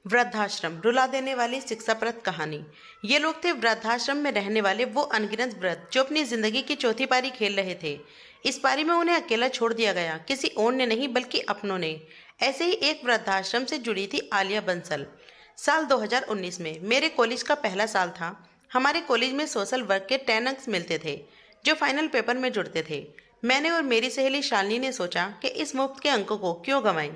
वृद्धाश्रम रुला देने वाली शिक्षाप्रद कहानी। ये लोग थे वृद्धाश्रम में रहने वाले वो अनगिनत वृद्ध जो अपनी जिंदगी की चौथी पारी खेल रहे थे। इस पारी में उन्हें अकेला छोड़ दिया गया, किसी और ने नहीं बल्कि अपनों ने। ऐसे ही एक वृद्धाश्रम से जुड़ी थी आलिया बंसल। साल 2019 में मेरे कॉलेज का पहला साल था। हमारे कॉलेज में सोशल वर्क के 10 अंक मिलते थे जो फाइनल पेपर में जुड़ते थे। मैंने और मेरी सहेली शालिनी ने सोचा कि इस मुफ्त के अंकों को क्यों गंवाएं,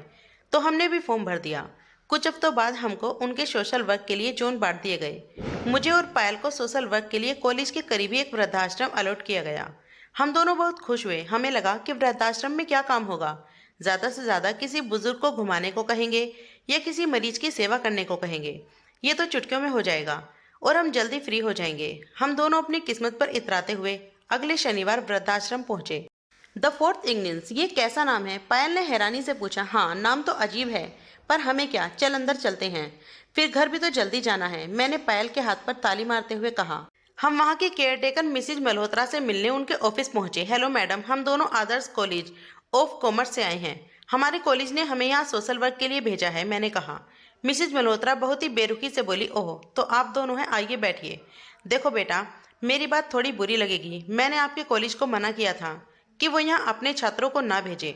तो हमने भी फॉर्म भर दिया। कुछ हफ्तों बाद हमको उनके सोशल वर्क के लिए जोन बांट दिए गए। मुझे और पायल को सोशल वर्क के लिए कॉलेज के करीब ही एक वृद्धाश्रम अलॉट किया गया। हम दोनों बहुत खुश हुए। हमें लगा कि वृद्धाश्रम में क्या काम होगा, ज़्यादा से ज़्यादा किसी बुजुर्ग को घुमाने को कहेंगे या किसी मरीज की सेवा करने को कहेंगे। ये तो चुटकियों में हो जाएगा और हम जल्दी फ्री हो जाएंगे। हम दोनों अपनी किस्मत पर इतराते हुए अगले शनिवार वृद्धाश्रम पहुंचे। द फोर्थ इग्निस, ये कैसा नाम है? पायल ने हैरानी से पूछा। हाँ, नाम तो अजीब है, पर हमें क्या, चल अंदर चलते हैं, फिर घर भी तो जल्दी जाना है, मैंने पायल के हाथ पर ताली मारते हुए कहा। हम वहाँ की केयरटेकर मिसिज मल्होत्रा से मिलने उनके ऑफिस पहुंचे। हेलो मैडम, हम दोनों आदर्श कॉलेज ऑफ कॉमर्स से आए हैं। हमारे कॉलेज ने हमें यहाँ सोशल वर्क के लिए भेजा है, मैंने कहा। मिसिज मल्होत्रा बहुत ही बेरुखी से बोली, ओह तो आप दोनों हैं, आइए बैठिए। देखो बेटा, मेरी बात थोड़ी बुरी लगेगी। मैंने आपके कॉलेज को मना किया था कि वो यहाँ अपने छात्रों को ना भेजे।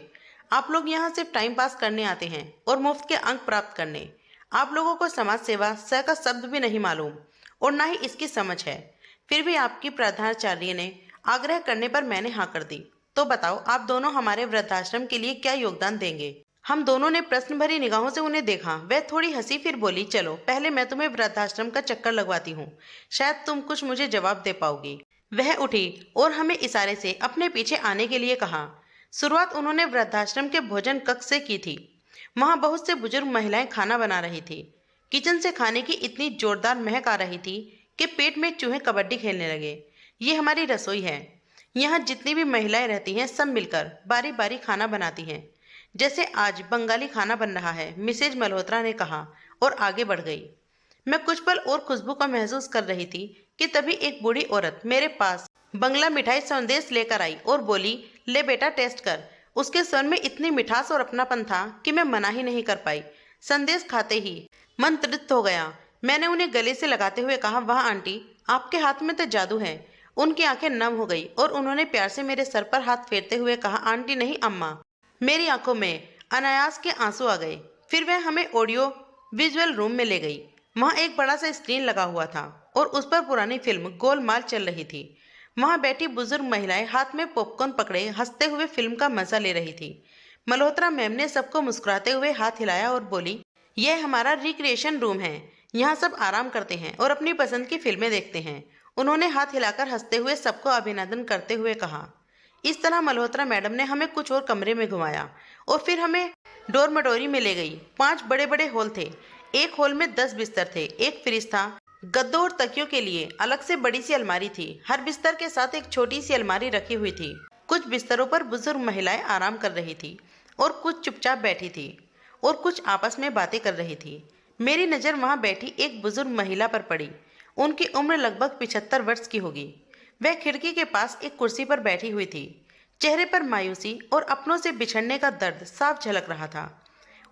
आप लोग यहाँ सिर्फ टाइम पास करने आते हैं और मुफ्त के अंक प्राप्त करने। आप लोगों को समाज सेवा स का शब्द भी नहीं मालूम और ना ही इसकी समझ है। फिर भी आपकी प्रधानाचार्य ने आग्रह करने पर मैंने हाँ कर दी। तो बताओ, आप दोनों हमारे वृद्धाश्रम के लिए क्या योगदान देंगे? हम दोनों ने प्रश्न भरी निगाहों से उन्हें देखा। वह थोड़ी हंसी, फिर बोली, चलो पहले मैं तुम्हें वृद्धाश्रम का चक्कर लगवाती हूँ, शायद तुम कुछ मुझे जवाब दे पाओगी। वह उठी और हमें इशारे से अपने पीछे आने के लिए कहा। शुरुआत उन्होंने वृद्धाश्रम के भोजन कक्ष से की थी। वहां बहुत से बुजुर्ग महिलाएं खाना बना रही थी। किचन से खाने की इतनी जोरदार महक आ रही थी कि पेट में चूहे कबड्डी खेलने लगे। ये हमारी रसोई है। यहाँ जितनी भी महिलाएं रहती हैं सब मिलकर बारी बारी खाना बनाती हैं। जैसे आज बंगाली खाना बन रहा है, मिसेज मल्होत्रा ने कहा और आगे बढ़ गई। मैं कुछ पल और खुशबू का महसूस कर रही थी कि तभी एक बूढ़ी औरत मेरे पास बंगला मिठाई संदेश लेकर आई और बोली, ले बेटा टेस्ट कर। उसके स्वर में इतनी मिठास और अपनापन था कि मैं मना ही नहीं कर पाई। संदेश खाते ही मन तृप्त हो गया। मैंने उन्हें गले से लगाते हुए कहा, वाह आंटी, आपके हाथ में तो जादू है। उनकी आंखें नम हो गई और उन्होंने प्यार से मेरे सर पर हाथ फेरते हुए कहा, आंटी नहीं अम्मा। मेरी आंखों में अनायास के आंसू आ गए। फिर वह हमें ऑडियो विजुअल रूम में ले गई। वहाँ एक बड़ा सा स्क्रीन लगा हुआ था और उस पर पुरानी फिल्म गोलमाल चल रही थी। वहाँ बैठी बुजुर्ग महिलाएं हाथ में पॉपकॉर्न पकड़े हंसते हुए फिल्म का मजा ले रही थी। मल्होत्रा मैम ने सबको मुस्कुराते हुए हाथ हिलाया और बोली, यह हमारा रिक्रिएशन रूम है। यहाँ सब आराम करते हैं और अपनी पसंद की फिल्में देखते हैं। उन्होंने हाथ हिलाकर हंसते हुए सबको अभिनंदन करते हुए कहा। इस तरह मल्होत्रा मैडम ने हमें कुछ और कमरे में घुमाया और फिर हमें डोरमेटोरी में ले गई। 5 बड़े बड़े हॉल थे। एक हॉल में 10 बिस्तर थे, एक फ्रिज था, गद्दों और तकियों के लिए अलग से बड़ी सी अलमारी थी। हर बिस्तर के साथ एक छोटी सी अलमारी रखी हुई थी। कुछ बिस्तरों पर बुजुर्ग महिलाएं आराम कर रही थी और कुछ चुपचाप बैठी थी और कुछ आपस में बातें कर रही थी। मेरी नज़र वहां बैठी एक बुजुर्ग महिला पर पड़ी। उनकी उम्र लगभग 75 वर्ष की होगी। वह खिड़की के पास एक कुर्सी पर बैठी हुई थी। चेहरे पर मायूसी और अपनों से बिछड़ने का दर्द साफ झलक रहा था।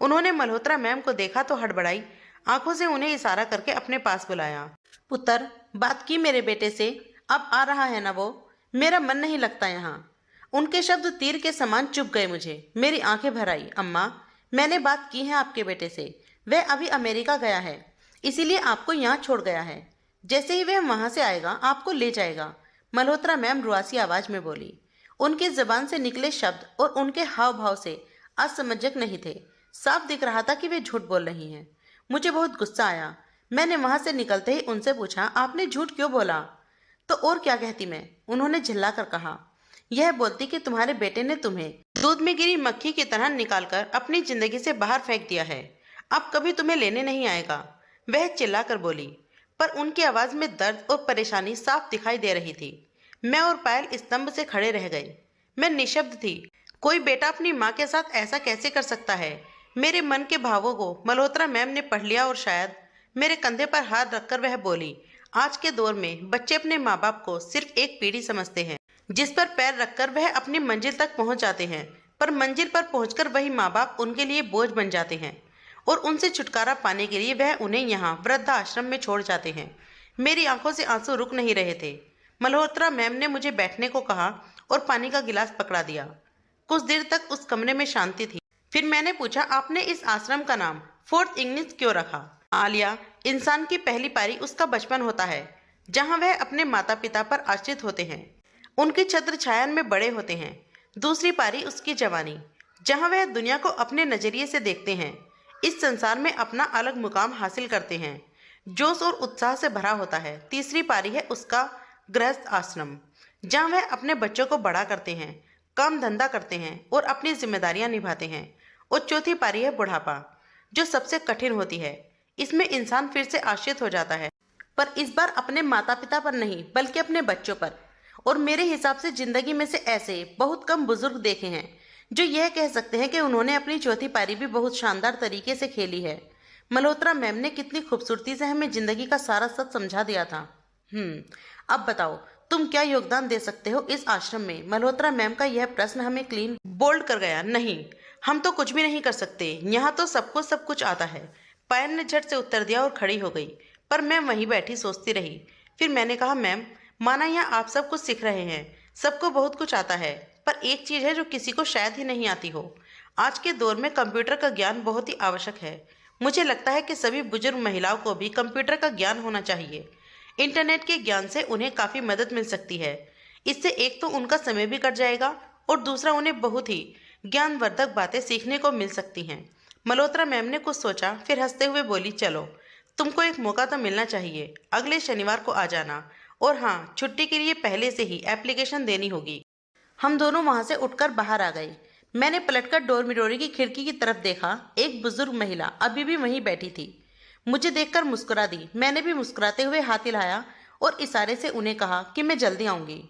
उन्होंने मल्होत्रा मैम को देखा तो हड़बड़ाई आंखों से उन्हें इशारा करके अपने पास बुलाया। पुत्र, बात की मेरे बेटे से? अब आ रहा है ना वो? मेरा मन नहीं लगता यहाँ। उनके शब्द तीर के समान चुभ गए मुझे। मेरी आंखें भर आई। अम्मा, मैंने बात की है आपके बेटे से। वह अभी अमेरिका गया है, इसीलिए आपको यहाँ छोड़ गया है। जैसे ही वह वहां से आएगा आपको ले जाएगा, मल्होत्रा मैम रुआसी आवाज में बोली। उनकी जबान से निकले शब्द और उनके हाव भाव से असमंजस नहीं थे। साफ दिख रहा था कि वे झूठ बोल रही हैं। मुझे बहुत गुस्सा आया। मैंने वहां से निकलते ही उनसे पूछा, आपने झूठ क्यों बोला? तो और क्या कहती मैं, उन्होंने झल्ला कर कहा। यह बोलती कि तुम्हारे बेटे ने तुम्हें दूध में गिरी मक्खी की तरह निकालकर अपनी जिंदगी से बाहर फेंक दिया है। अब कभी तुम्हें लेने नहीं आएगा, वह चिल्लाकर बोली। पर उनकी आवाज में दर्द और परेशानी साफ दिखाई दे रही थी। मैं और पायल स्तंभ से खड़े रह गए। मैं निशब्द थी। कोई बेटा अपनी माँ के साथ ऐसा कैसे कर सकता है? मेरे मन के भावों को मल्होत्रा मैम ने पढ़ लिया और शायद मेरे कंधे पर हाथ रखकर वह बोली, आज के दौर में बच्चे अपने माँ बाप को सिर्फ एक पीढ़ी समझते हैं जिस पर पैर रखकर वह अपनी मंजिल तक पहुंच जाते हैं, पर मंजिल पर पहुंचकर वही माँ बाप उनके लिए बोझ बन जाते हैं। और उनसे छुटकारा पाने के लिए वह उन्हें यहाँ वृद्धाश्रम में छोड़ जाते हैं। मेरी आंखों से आंसू रुक नहीं रहे थे। मल्होत्रा मैम ने मुझे बैठने को कहा और पानी का गिलास पकड़ा दिया। कुछ देर तक उस कमरे में शांति थी। फिर मैंने पूछा, आपने इस आश्रम का नाम फोर्थ इंग्निस क्यों रखा? आलिया, इंसान की पहली पारी उसका बचपन होता है, जहाँ वह अपने माता पिता पर आश्रित होते हैं, उनकी छत्र छाया में बड़े होते हैं। दूसरी पारी उसकी जवानी, जहाँ वह दुनिया को अपने नजरिए से देखते हैं, इस संसार में अपना अलग मुकाम हासिल करते हैं, जोश और उत्साह से भरा होता है। तीसरी पारी है उसका गृहस्थ आश्रम, जहाँ वह अपने बच्चों को बड़ा करते हैं, काम धंधा करते हैं और अपनी जिम्मेदारियां निभाते हैं। और चौथी पारी है बुढ़ापा, जो सबसे कठिन होती है। इसमें इंसान फिर से आश्रित हो जाता है, पर इस बार अपने माता पिता पर नहीं, बल्कि अपने बच्चों पर। और मेरे हिसाब से जिंदगी में से ऐसे बहुत कम बुजुर्ग देखे हैं जो यह कह सकते हैं कि उन्होंने अपनी चौथी पारी भी बहुत शानदार तरीके से खेली है। मल्होत्रा मैम ने कितनी खूबसूरती से हमें जिंदगी का सारा सच समझा दिया था। अब बताओ, तुम क्या योगदान दे सकते हो इस आश्रम में? मल्होत्रा मैम का यह प्रश्न हमें क्लीन बोल्ड कर गया। नहीं, हम तो कुछ भी नहीं कर सकते। यहाँ तो सबको सब कुछ आता है। पायल ने झट से उत्तर दिया और खड़ी हो गई, पर मैं वहीं बैठी सोचती रही। फिर मैंने कहा, मैम, माना यहाँ आप सब कुछ सीख रहे हैं, सबको बहुत कुछ आता है, पर एक चीज है जो किसी को शायद ही नहीं आती हो। आज के दौर में कंप्यूटर का ज्ञान बहुत ही आवश्यक है। मुझे लगता है कि सभी बुजुर्ग महिलाओं को भी कंप्यूटर का ज्ञान होना चाहिए। इंटरनेट के ज्ञान से उन्हें काफ़ी मदद मिल सकती है। इससे एक तो उनका समय भी कट जाएगा और दूसरा उन्हें बहुत ही ज्ञानवर्धक बातें सीखने को मिल सकती हैं। मल्होत्रा मैम ने कुछ सोचा, फिर हंसते हुए बोली, चलो, तुमको एक मौका तो मिलना चाहिए। अगले शनिवार को आ जाना, और हाँ, छुट्टी के लिए पहले से ही एप्लीकेशन देनी होगी। हम दोनों वहां से उठकर बाहर आ गए। मैंने पलटकर डोरमिटोरी की खिड़की की तरफ देखा। एक बुजुर्ग महिला अभी भी वहीं बैठी थी। मुझे देखकर मुस्कुरा दी। मैंने भी मुस्कुराते हुए हाथ हिलाया और इशारे से उन्हें कहा कि मैं जल्दी आऊंगी।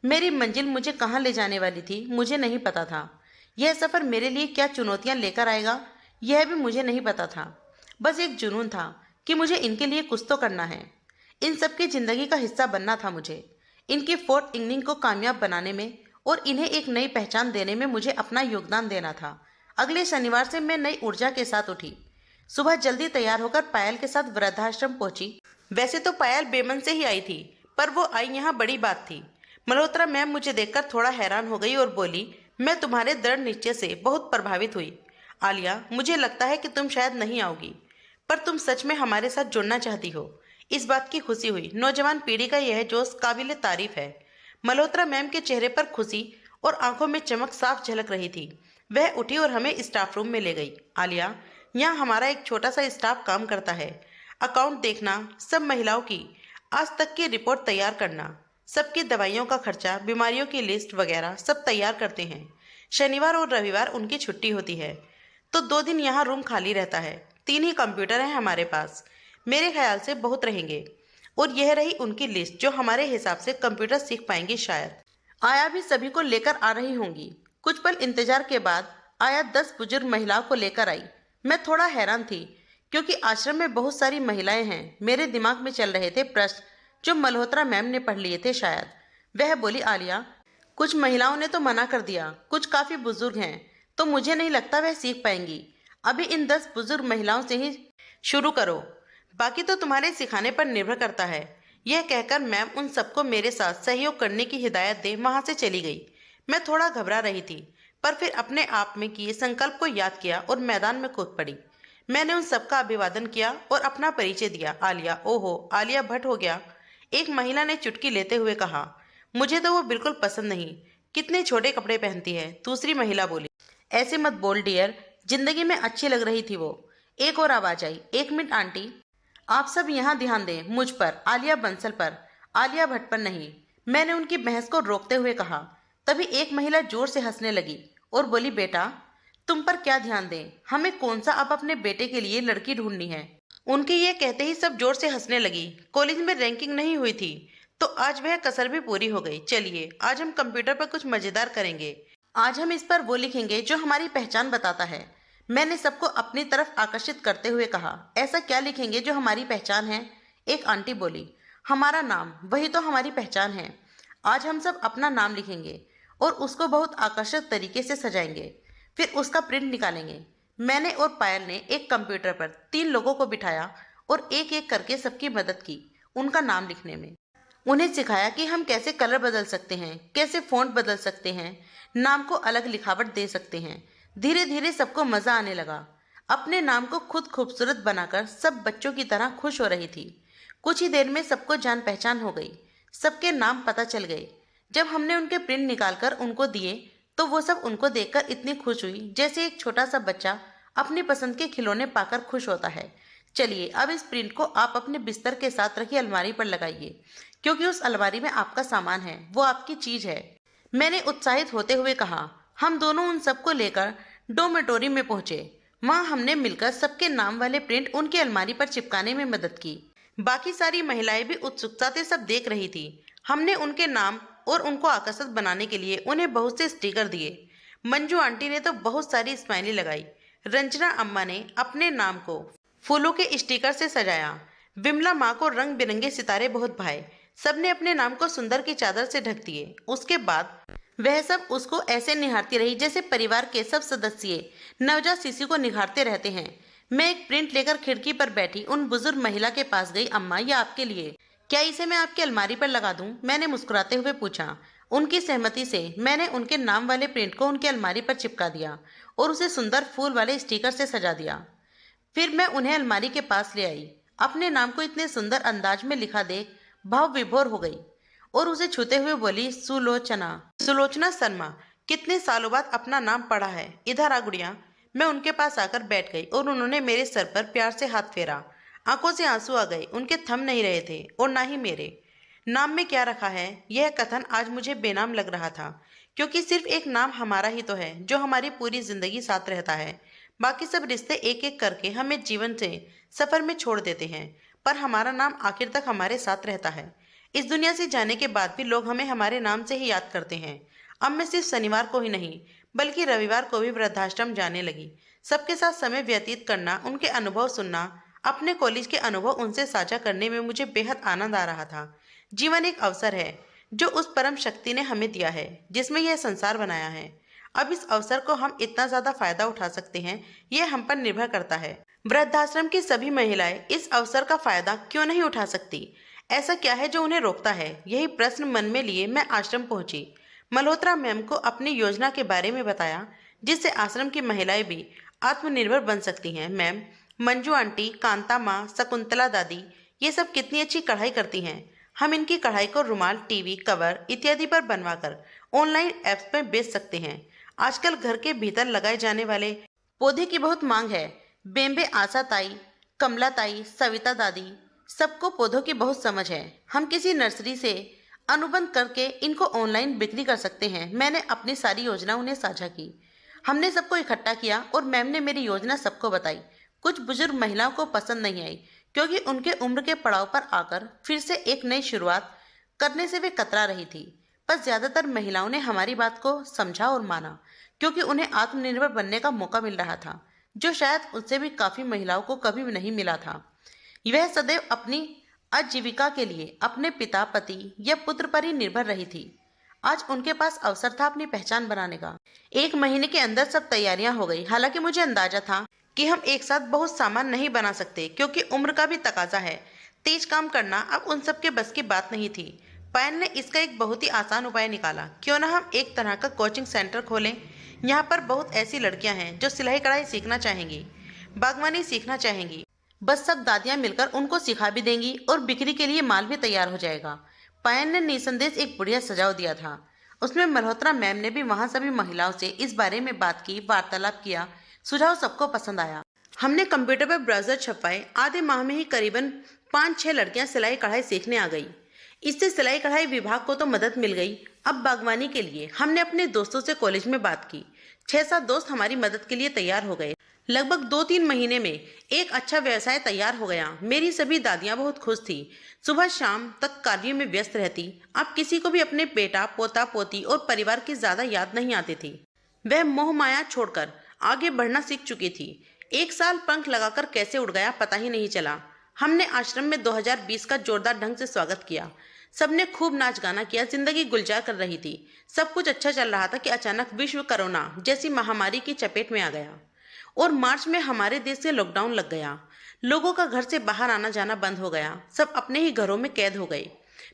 मेरी मंजिल मुझे कहाँ ले जाने वाली थी मुझे नहीं पता था। यह सफ़र मेरे लिए क्या चुनौतियां लेकर आएगा यह भी मुझे नहीं पता था। बस एक जुनून था कि मुझे इनके लिए कुछ तो करना है। इन सबकी जिंदगी का हिस्सा बनना था मुझे। इनकी फोर्थ इनिंग को कामयाब बनाने में और इन्हें एक नई पहचान देने में मुझे अपना योगदान देना था। अगले शनिवार से मैं नई ऊर्जा के साथ उठी। सुबह जल्दी तैयार होकर पायल के साथ वृद्धाश्रम पहुंची। वैसे तो पायल बेमन से ही आई थी, पर वो आई यहाँ बड़ी बात थी। मल्होत्रा मैम मुझे देखकर थोड़ा हैरान हो गई और बोली, मैं तुम्हारे दृढ़ निश्चय से बहुत प्रभावित हुई। आलिया, मुझे लगता है कि तुम शायद नहीं आओगी, पर तुम सच में हमारे साथ जुड़ना चाहती हो। इस बात की खुशी हुई। नौजवान पीढ़ी का यह जोश काबिल तारीफ है। मल्होत्रा मैम के चेहरे पर खुशी और आंखों में चमक साफ झलक रही थी। वह उठी और हमें स्टाफ रूम में ले गई। आलिया, यहाँ हमारा एक छोटा सा स्टाफ काम करता है। अकाउंट देखना, सब महिलाओं की आज तक की रिपोर्ट तैयार करना, सबकी दवाइयों का खर्चा, बीमारियों की लिस्ट वगैरह सब तैयार करते हैं। शनिवार और रविवार उनकी छुट्टी होती है, तो 2 दिन यहाँ रूम खाली रहता है। 3 ही कंप्यूटर हैं हमारे पास। मेरे ख्याल से बहुत रहेंगे। और यह रही उनकी लिस्ट, जो हमारे हिसाब से कंप्यूटर सीख पाएंगी शायद। आया भी सभी को लेकर आ रही होंगी। कुछ पल इंतजार के बाद आया 10 बुजुर्ग महिलाओं को लेकर आई। मैं थोड़ा हैरान थी, क्योंकि आश्रम में बहुत सारी महिलाएं हैं। मेरे दिमाग में चल रहे थे प्रश्न जो मल्होत्रा मैम ने पढ़ लिए थे शायद। वह बोली, आलिया, कुछ महिलाओं ने तो मना कर दिया, कुछ काफ़ी बुजुर्ग हैं, तो मुझे नहीं लगता वह सीख पाएंगी। अभी इन 10 बुजुर्ग महिलाओं से ही शुरू करो, बाकी तो तुम्हारे सिखाने पर निर्भर करता है। यह कहकर मैम उन सबको मेरे साथ सहयोग करने की हिदायत दे वहां से चली गई। मैं थोड़ा घबरा रही थी, पर फिर अपने आप में किए संकल्प को याद किया और मैदान में कूद पड़ी। मैंने उन सबका अभिवादन किया और अपना परिचय दिया। आलिया, ओहो, आलिया भट्ट हो गया, एक महिला ने चुटकी लेते हुए कहा। मुझे तो वो बिल्कुल पसंद नहीं, कितने छोटे कपड़े पहनती है। दूसरी महिला बोली, ऐसे मत बोल डियर, जिंदगी में अच्छी लग रही थी वो। एक और आवाज आई, 1 मिनट आंटी, आप सब यहाँ ध्यान दें, मुझ पर, आलिया बंसल पर, आलिया भट्ट पर नहीं। मैंने उनकी बहस को रोकते हुए कहा। तभी एक महिला जोर से हंसने लगी और बोली, बेटा, तुम पर क्या ध्यान दें, हमें कौन सा अब अपने बेटे के लिए लड़की ढूंढनी है। उनके ये कहते ही सब जोर से हंसने लगी। कॉलेज में रैंकिंग नहीं हुई थी, तो आज वह कसर भी पूरी हो गई। चलिए, आज हम कंप्यूटर पर कुछ मजेदार करेंगे। आज हम इस पर वो लिखेंगे जो हमारी पहचान बताता है। मैंने सबको अपनी तरफ आकर्षित करते हुए कहा। ऐसा क्या लिखेंगे जो हमारी पहचान है? एक आंटी बोली, हमारा नाम, वही तो हमारी पहचान है। आज हम सब अपना नाम लिखेंगे और उसको बहुत आकर्षक तरीके से सजाएंगे, फिर उसका प्रिंट निकालेंगे। मैंने और पायल ने एक कंप्यूटर पर 3 लोगों को बिठाया और एक एक करके सबकी मदद की उनका नाम लिखने में। उन्हें सिखाया कि हम कैसे कलर बदल सकते हैं, कैसे फ़ॉन्ट बदल सकते हैं, नाम को अलग लिखावट दे सकते हैं। धीरे धीरे सबको मज़ा आने लगा। अपने नाम को खुद खूबसूरत बनाकर सब बच्चों की तरह खुश हो रही थी। कुछ ही देर में सबको जान पहचान हो गई। सबके नाम पता चल गए। जब हमने उनके प्रिंट निकालकर उनको दिए तो वो सब उनको देखकर इतनी खुश हुई जैसे एक छोटा सा बच्चा अपनी पसंद के खिलौने पाकर खुश होता है। चलिए अब इस प्रिंट को आप अपने बिस्तर के साथ रखी अलमारी पर लगाइए, क्योंकि उस अलमारी में आपका सामान है, वो आपकी चीज है। मैंने उत्साहित होते हुए कहा। हम दोनों उन सबको लेकर डोमेटोरी में पहुंचे। वहां हमने मिलकर सबके नाम वाले प्रिंट उनकी अलमारी पर चिपकाने में मदद की। बाकी सारी महिलाएं भी उत्सुकता से सब देख रही थी। हमने उनके नाम और उनको आकर्षक बनाने के लिए उन्हें बहुत से स्टिकर दिए। मंजू आंटी ने तो बहुत सारी स्माइली लगाई। रंजना अम्मा ने अपने नाम को फूलों के स्टिकर से सजाया। विमला माँ को रंग बिरंगे सितारे बहुत भाए। सबने अपने नाम को सुंदर की चादर से ढक दिए। उसके बाद वह सब उसको ऐसे निहारती रही जैसे परिवार के सब सदस्य नवजात शिशु को निहारते रहते हैं। मैं एक प्रिंट लेकर खिड़की पर बैठी उन बुजुर्ग महिला के पास गई। अम्मा, यह आपके लिए, क्या इसे मैं आपकी अलमारी पर लगा दूं? मैंने मुस्कुराते हुए पूछा। उनकी सहमति से मैंने उनके नाम वाले प्रिंट को उनकी अलमारी पर चिपका दिया और उसे सुंदर फूल वाले स्टिकर से सजा दिया। फिर मैं उन्हें अलमारी के पास ले आई। अपने नाम को इतने सुंदर अंदाज में लिखा देख भाव विभोर हो गई और उसे छूते हुए बोली, सुलोचना, सुलोचना शर्मा, कितने सालों बाद अपना नाम पढ़ा है। इधर आ गुड़िया। मैं उनके पास आकर बैठ गई और उन्होंने मेरे सर पर प्यार से हाथ फेरा। आंखों से आंसू आ गए। उनके थम नहीं रहे थे और ना ही मेरे। नाम में क्या रखा है, यह कथन आज मुझे बेनाम लग रहा था, क्योंकि सिर्फ एक नाम हमारा ही तो है जो हमारी पूरी जिंदगी साथ रहता है। बाकी सब रिश्ते एक एक करके हमें जीवन से सफर में छोड़ देते हैं, पर हमारा नाम आखिर तक हमारे साथ रहता है। इस दुनिया से जाने के बाद भी लोग हमें हमारे नाम से ही याद करते हैं। अब मैं सिर्फ शनिवार को ही नहीं बल्कि रविवार को भी वृद्धाश्रम जाने लगी। सबके साथ समय व्यतीत करना, उनके अनुभव सुनना, अपने कॉलेज के अनुभव उनसे साझा करने में मुझे बेहद आनंद आ रहा था। जीवन एक अवसर है जो उस परम शक्ति ने हमें दिया है जिसमें यह संसार बनाया है। अब इस अवसर को हम इतना ज्यादा फायदा उठा सकते हैं, यह हम पर निर्भर करता है। वृद्धाश्रम की सभी महिलाएं इस अवसर का फायदा क्यों नहीं उठा सकती? ऐसा क्या है जो उन्हें रोकता है? यही प्रश्न मन में लिए मैं आश्रम पहुंची। मल्होत्रा मैम को अपनी योजना के बारे में बताया, जिससे आश्रम की महिलाएं भी आत्मनिर्भर बन सकती हैं। मैम, मंजू आंटी, कांता माँ, शकुंतला दादी, ये सब कितनी अच्छी कढ़ाई करती हैं। हम इनकी कढ़ाई को रुमाल, टीवी कवर इत्यादि पर बनवाकर ऑनलाइन ऐप्स में बेच सकते हैं। आजकल घर के भीतर लगाए जाने वाले पौधे की बहुत मांग है। बेम्बे आशा ताई, कमला ताई, सविता दादी, सबको पौधों की बहुत समझ है। हम किसी नर्सरी से अनुबंध करके इनको ऑनलाइन बिक्री कर सकते हैं। मैंने अपनी सारी योजना उन्हें साझा की। हमने सबको इकट्ठा किया और मैम ने मेरी योजना सबको बताई। कुछ बुजुर्ग महिलाओं को पसंद नहीं आई, क्योंकि उनके उम्र के पड़ाव पर आकर फिर से एक नई शुरुआत करने से वे कतरा रही थी। पर ज्यादातर महिलाओं ने हमारी बात को समझा और माना, क्योंकि उन्हें आत्मनिर्भर बनने का मौका मिल रहा था, जो शायद उससे भी काफी महिलाओं को कभी भी नहीं मिला था। वह सदैव अपनी आजीविका के लिए अपने पिता, पति या पुत्र पर ही निर्भर रही थी। आज उनके पास अवसर था अपनी पहचान बनाने का। 1 महीने के अंदर सब तैयारियां हो गई। हालांकि मुझे अंदाजा था कि हम एक साथ बहुत सामान नहीं बना सकते, क्योंकि उम्र का भी तकाजा है। तेज काम करना अब उन सब के बस की बात नहीं थी। पायल ने इसका एक बहुत ही आसान उपाय निकाला। क्यों ना हम एक तरह का कोचिंग सेंटर खोलें। यहाँ पर बहुत ऐसी लड़कियां हैं जो सिलाई कढ़ाई सीखना चाहेंगी, बागवानी सीखना चाहेंगी। बस सब दादियां मिलकर उनको सिखा भी देंगी और बिक्री के लिए माल भी तैयार हो जाएगा। पायल ने निसंदेश एक बढ़िया सुझाव दिया था। उसमें मल्होत्रा मैम ने भी वहां सभी महिलाओं से इस बारे में बात की, वार्तालाप किया। सुझाव सबको पसंद आया। हमने कंप्यूटर पर ब्राउजर छपवाए। आधे माह में ही करीबन 5-6 लड़कियां सिलाई कढ़ाई सीखने आ गई। इससे सिलाई कढ़ाई विभाग को तो मदद मिल गई। अब बागवानी के लिए हमने अपने दोस्तों से कॉलेज में बात की। 6-7 दोस्त हमारी मदद के लिए तैयार हो गए। लगभग 2-3 महीने में एक अच्छा व्यवसाय तैयार हो गया। मेरी सभी दादियां बहुत खुश थी। सुबह शाम तक कार्यों में व्यस्त रहती। अब किसी को भी अपने बेटा, पोता, पोती और परिवार की ज्यादा याद नहीं आती थी। वह मोह माया छोड़कर आगे बढ़ना सीख चुकी थी। 1 साल पंख लगाकर कैसे उड़ गया पता ही नहीं चला। हमने आश्रम में 2020 का जोरदार ढंग से स्वागत किया। सबने खूब नाच गाना किया। जिंदगी गुलजार कर रही थी। सब कुछ अच्छा चल रहा था कि अचानक विश्व कोरोना जैसी महामारी की चपेट में आ गया। और मार्च में हमारे देश से लॉकडाउन लग गया। लोगों का घर से बाहर आना जाना बंद हो गया। सब अपने ही घरों में कैद हो गए।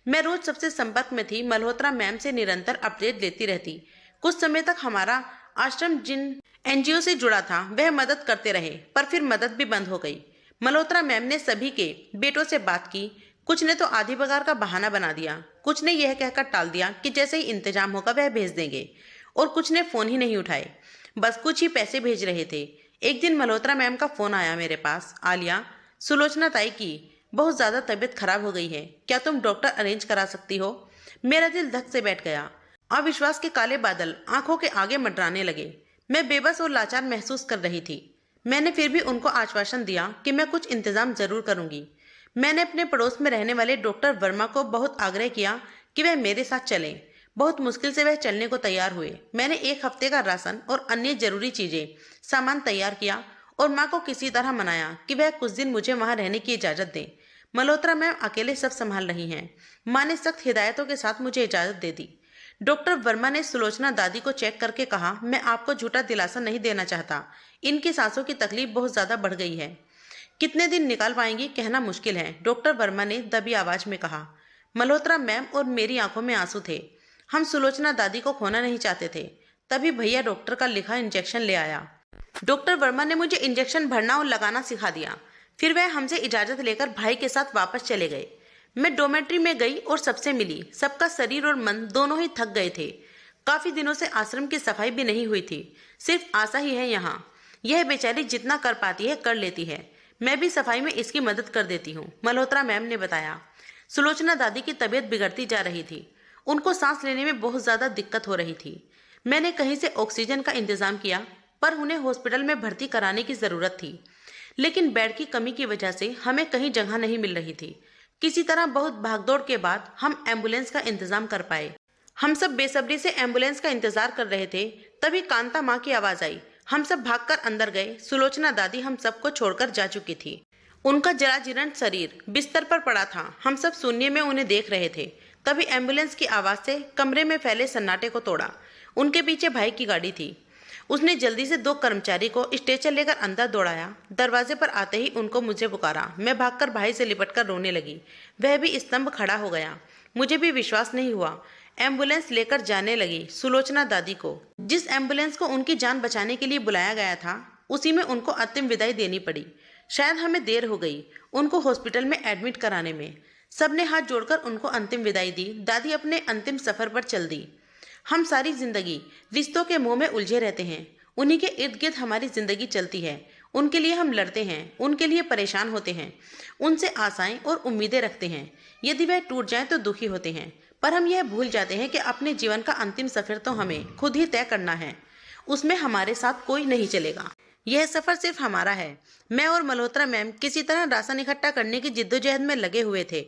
मैं रोज सबसे संपर्क में थी। मल्होत्रा मैम से निरंतर अपडेट लेती रहती। कुछ समय तक हमारा आश्रम जिन एनजीओ से जुड़ा था वह मदद करते रहे, पर फिर मदद भी बंद हो गई। मल्होत्रा मैम ने सभी के बेटों से बात की। कुछ ने तो आधी पगार का बहाना बना दिया, कुछ ने यह कहकर टाल दिया कि जैसे ही इंतजाम होगा वह भेज देंगे, और कुछ ने फोन ही नहीं उठाए, बस कुछ ही पैसे भेज रहे थे। एक दिन मल्होत्रा मैम का फोन आया मेरे पास। आलिया, सुलोचना ताई की बहुत ज्यादा तबीयत खराब हो गई है, क्या तुम डॉक्टर अरेंज करा सकती हो? मेरा दिल धक से बैठ गया। अविश्वास के काले बादल आंखों के आगे मंडराने लगे। मैं बेबस और लाचार महसूस कर रही थी। मैंने फिर भी उनको आश्वासन दिया कि मैं कुछ इंतजाम जरूर करूंगी। मैंने अपने पड़ोस में रहने वाले डॉक्टर वर्मा को बहुत आग्रह किया कि वह मेरे साथ चलें। बहुत मुश्किल से वह चलने को तैयार हुए। मैंने एक हफ्ते का राशन और अन्य जरूरी चीजें सामान तैयार किया और माँ को किसी तरह मनाया कि वह कुछ दिन मुझे वहां रहने की इजाजत दें। मल्होत्रा मैम अकेले सब संभाल रही हैं। माँ ने सख्त हिदायतों के साथ मुझे इजाजत दे दी। डॉक्टर वर्मा ने सुलोचना दादी को चेक करके कहा, मैं आपको झूठा दिलासा नहीं देना चाहता, इनकी सांसों की तकलीफ बहुत ज्यादा बढ़ गई है। कितने दिन निकाल पाएंगी कहना मुश्किल है, डॉक्टर वर्मा ने दबी आवाज में कहा। मल्होत्रा मैम और मेरी आंखों में आंसू थे। हम सुलोचना दादी को खोना नहीं चाहते थे। तभी भैया डॉक्टर का लिखा इंजेक्शन ले आया। डॉक्टर वर्मा ने मुझे इंजेक्शन भरना और लगाना सिखा दिया। फिर वह हमसे इजाजत लेकर भाई के साथ वापस चले गए। मैं डोमेट्री में गई और सबसे मिली। सबका शरीर और मन दोनों ही थक गए थे। काफी दिनों से आश्रम की सफाई भी नहीं हुई थी। सिर्फ आशा ही है यहाँ। यह बेचारी जितना कर पाती है कर लेती है। मैं भी सफाई में इसकी मदद कर देती हूँ, मल्होत्रा मैम ने बताया। सुलोचना दादी की तबीयत बिगड़ती जा रही थी। उनको सांस लेने में बहुत ज्यादा दिक्कत हो रही थी। मैंने कहीं से ऑक्सीजन का इंतजाम किया, पर उन्हें हॉस्पिटल में भर्ती कराने की जरूरत थी। लेकिन बेड की कमी की वजह से हमें कहीं जगह नहीं मिल रही थी। किसी तरह बहुत भागदौड़ के बाद हम एम्बुलेंस का इंतजाम कर पाए। हम सब बेसब्री से एम्बुलेंस का इंतजार कर रहे थे। तभी कांता माँ की आवाज आई। हम सब भागकर अंदर गए। सुलोचना दादी हम सबको छोड़कर जा चुकी थी। उनका जराजीर्ण शरीर बिस्तर पर पड़ा था। हम सब शून्य में उन्हें देख रहे थे। तभी एम्बुलेंस की आवाज से कमरे में फैले सन्नाटे को तोड़ा। उनके पीछे भाई की गाड़ी थी। उसने जल्दी से 2 कर्मचारी को स्ट्रेचर लेकर अंदर दौड़ाया। दरवाजे पर आते ही उनको मुझे पुकारा। मैं भागकर भाई से लिपटकर रोने लगी। वह भी स्तंभ खड़ा हो गया। मुझे भी विश्वास नहीं हुआ। एम्बुलेंस लेकर जाने लगी सुलोचना दादी को। जिस एम्बुलेंस को उनकी जान बचाने के लिए बुलाया गया था, उसी में उनको अंतिम विदाई देनी पड़ी। शायद हमें देर हो गई उनको हॉस्पिटल में एडमिट कराने में। सबने हाथ जोड़कर उनको अंतिम विदाई दी। दादी अपने अंतिम सफर पर चल दी। हम सारी जिंदगी रिश्तों के मोह में उलझे रहते हैं। उन्हीं के इर्द गिर्द हमारी जिंदगी चलती है। उनके लिए हम लड़ते हैं, उनके लिए परेशान होते हैं, उनसे आशाएं और उम्मीदें रखते हैं। यदि वह टूट जाएं तो दुखी होते हैं, पर हम यह भूल जाते हैं कि अपने जीवन का अंतिम सफर तो हमें खुद ही तय करना है। उसमें हमारे साथ कोई नहीं चलेगा। यह सफर सिर्फ हमारा है। मैं और मल्होत्रा मैम किसी तरह राशन इकट्ठा करने की जिद्दोजहद में लगे हुए थे।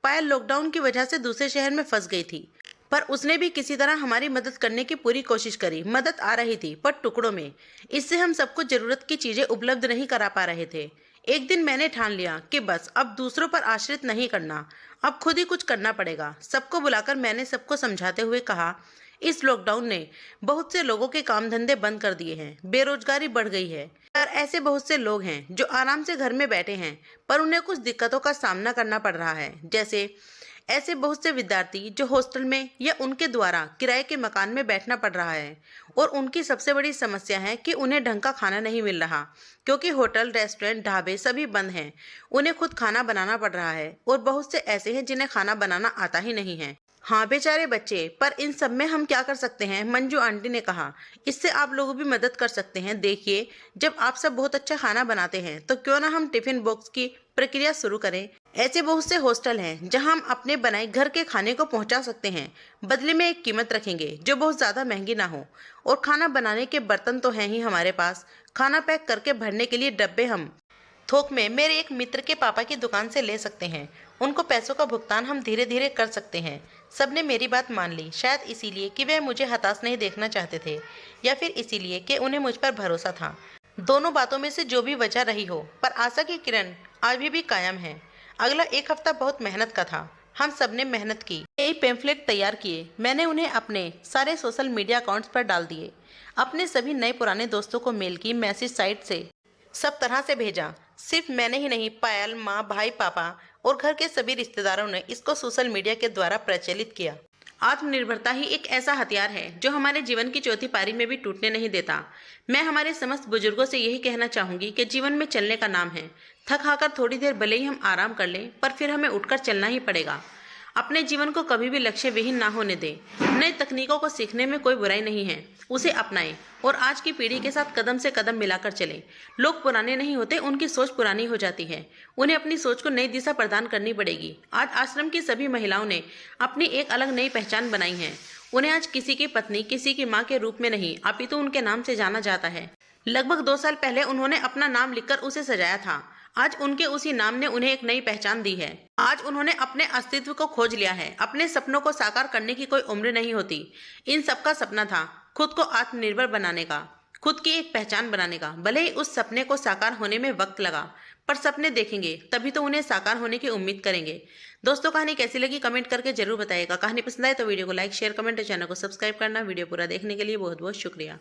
पायल लॉकडाउन की वजह से दूसरे शहर में फंस गई थी, पर उसने भी किसी तरह हमारी मदद करने की पूरी कोशिश करी। मदद आ रही थी, पर टुकड़ों में। इससे हम सबको जरूरत की चीजें उपलब्ध नहीं करा पा रहे थे। एक दिन मैंने ठान लिया कि बस अब दूसरों पर आश्रित नहीं करना, अब खुद ही कुछ करना पड़ेगा। सबको बुलाकर मैंने सबको समझाते हुए कहा, इस लॉकडाउन ने बहुत से लोगों के काम धंधे बंद कर दिए हैं। बेरोजगारी बढ़ गई है। और ऐसे बहुत से लोग हैं जो आराम से घर में बैठे हैं, पर उन्हें कुछ दिक्कतों का सामना करना पड़ रहा है। जैसे ऐसे बहुत से विद्यार्थी जो हॉस्टल में या उनके द्वारा किराए के मकान में बैठना पड़ रहा है, और उनकी सबसे बड़ी समस्या है कि उन्हें ढंग का खाना नहीं मिल रहा, क्योंकि होटल, रेस्टोरेंट, ढाबे सभी बंद हैं। उन्हें खुद खाना बनाना पड़ रहा है, और बहुत से ऐसे हैं जिन्हें खाना बनाना आता ही नहीं है। हाँ, बेचारे बच्चे। पर इन सब में हम क्या कर सकते हैं? मंजू आंटी ने कहा, इससे आप लोग भी मदद कर सकते हैं। देखिए, जब आप सब बहुत अच्छा खाना बनाते हैं तो क्यों ना हम टिफिन बॉक्स की प्रक्रिया शुरू करें। ऐसे बहुत से हॉस्टल हैं जहां हम अपने बनाए घर के खाने को पहुंचा सकते हैं। बदले में एक कीमत रखेंगे जो बहुत ज़्यादा महंगी ना हो। और खाना बनाने के बर्तन तो हैं ही हमारे पास। खाना पैक करके भरने के लिए डब्बे हम थोक में मेरे एक मित्र के पापा की दुकान से ले सकते हैं। उनको पैसों का भुगतान हम धीरे धीरे कर सकते हैं। सबने मेरी बात मान ली, शायद इसीलिए कि वे मुझे हताश नहीं देखना चाहते थे, या फिर इसीलिए कि उन्हें मुझ पर भरोसा था। दोनों बातों में से जो भी वजह रही हो, पर आशा की किरण आज भी कायम है। अगला एक हफ्ता बहुत मेहनत का था। हम सब ने मेहनत की, कई पेम्फलेट तैयार किए। मैंने उन्हें अपने सारे सोशल मीडिया अकाउंट्स पर डाल दिए। अपने सभी नए पुराने दोस्तों को मेल की, मैसेज साइट से सब तरह से भेजा। सिर्फ मैंने ही नहीं, पायल, माँ, भाई, पापा और घर के सभी रिश्तेदारों ने इसको सोशल मीडिया के द्वारा प्रचलित किया। आत्मनिर्भरता ही एक ऐसा हथियार है जो हमारे जीवन की चौथी पारी में भी टूटने नहीं देता। मैं हमारे समस्त बुजुर्गों से यही कहना चाहूंगी कि जीवन में चलने का नाम है। थक हाकर थोड़ी देर भले ही हम आराम कर लें, पर फिर हमें उठकर चलना ही पड़ेगा। अपने जीवन को कभी भी लक्ष्य विहीन ना होने दें। नई तकनीकों को सीखने में कोई बुराई नहीं है, उसे अपनाएं और आज की पीढ़ी के साथ कदम से कदम मिलाकर चलें। लोग पुराने नहीं होते, उनकी सोच पुरानी हो जाती है। उन्हें अपनी सोच को नई दिशा प्रदान करनी पड़ेगी। आज आश्रम की सभी महिलाओं ने अपनी एक अलग नई पहचान बनाई है। उन्हें आज किसी की पत्नी, किसी की माँ के रूप में नहीं, अपितु उनके नाम से जाना जाता है। लगभग 2 साल पहले उन्होंने अपना नाम लिखकर उसे सजाया था। आज उनके उसी नाम ने उन्हें एक नई पहचान दी है। आज उन्होंने अपने अस्तित्व को खोज लिया है। अपने सपनों को साकार करने की कोई उम्र नहीं होती। इन सबका सपना था खुद को आत्मनिर्भर बनाने का, खुद की एक पहचान बनाने का। भले ही उस सपने को साकार होने में वक्त लगा, पर सपने देखेंगे तभी तो उन्हें साकार होने की उम्मीद करेंगे। दोस्तों, कहानी कैसी लगी कमेंट करके जरूर बताइएगा। कहानी पसंद आए तो वीडियो को लाइक, शेयर, कमेंट और चैनल को सब्सक्राइब करना। वीडियो पूरा देखने के लिए बहुत बहुत शुक्रिया।